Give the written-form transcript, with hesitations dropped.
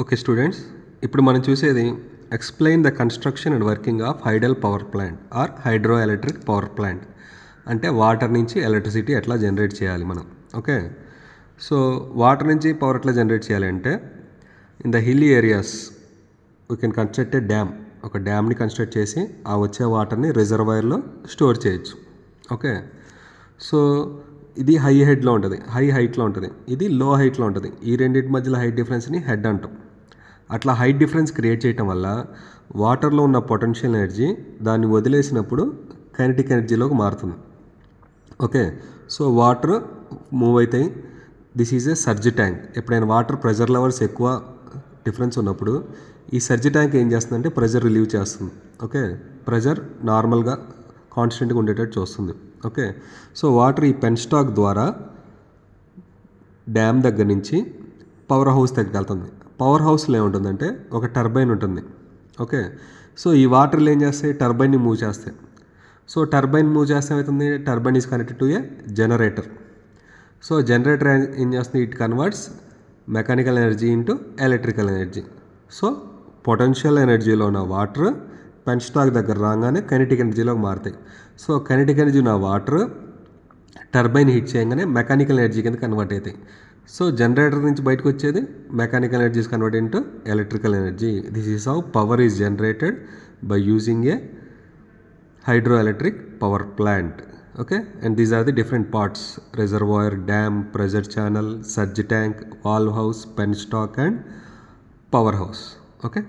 Okay students, ఇప్పుడు మనం చూసేది explain the construction and working of hydel power plant or hydro electric power plant. అంటే water నుంచి electricity ఎట్లా జనరేట్ చేయాలి మనం. ఓకే, సో వాటర్ నుంచి పవర్ ఎట్లా జనరేట్ చేయాలి అంటే in the hilly areas we can construct a dam. ఒక డ్యామ్ని కన్స్ట్రక్ట్ చేసి ఆ వచ్చే వాటర్ని రిజర్వాయర్లో స్టోర్ చేయొచ్చు. ఓకే, సో ఇది హై హైట్లో ఉంటుంది, హై హైట్లో ఉంటుంది, ఇది లో హైట్లో ఉంటుంది. ఈ రెండింటి మధ్యలో హైట్ డిఫరెన్స్ని హెడ్ అంటాం. అట్లా హైట్ డిఫరెన్స్ క్రియేట్ చేయటం వల్ల వాటర్లో ఉన్న పొటెన్షియల్ ఎనర్జీ దాన్ని వదిలేసినప్పుడు కైనెటిక్ ఎనర్జీలోకి మారుతుంది. ఓకే, సో వాటర్ మూవ్ అవుతాయి. This is a surge tank. ఎప్పుడైనా వాటర్ ప్రెజర్ లెవెల్స్ ఎక్కువ డిఫరెన్స్ ఉన్నప్పుడు ఈ సర్జ్ ట్యాంక్ ఏం చేస్తుందంటే ప్రెజర్ రిలీవ్ చేస్తుంది. ఓకే, ప్రెజర్ నార్మల్గా కాన్స్టెంట్గా ఉండేటట్టు చూస్తుంది. ఓకే, సో వాటర్ ఈ పెన్ స్టాక్ ద్వారా డ్యామ్ దగ్గర నుంచి పవర్ హౌస్ దగ్గరికి వెళ్తుంది. పవర్ హౌస్లో ఏముంటుందంటే ఒక టర్బైన్ ఉంటుంది. ఓకే, సో ఈ వాటర్లు ఏం చేస్తాయి, టర్బైన్ని మూవ్ చేస్తాయి. సో టర్బైన్ మూవ్ చేస్తే ఏమవుతుంది, turbine is connected to a generator. So generator ఏం చేస్తుంది, it converts mechanical energy into electrical energy. So potential ఎనర్జీలో ఉన్న వాటర్ పెన్ స్టాక్ దగ్గర రాగానే కైనెటిక్ ఎనర్జీలోకి మారుతాయి. సో కైనెటిక్ ఎనర్జీ ఉన్న వాటర్ టర్బైన్ హిట్ చేయగానే మెకానికల్ ఎనర్జీ కింద కన్వర్ట్ అవుతాయి. సో జనరేటర్ నుంచి బయటకు వచ్చేది mechanical energies convert into electrical energy. This is how power is generated by using a hydro electric power plant. Okay, and these are the different parts: reservoir, dam, pressure channel, surge tank, valve house, penstock and power house. Okay.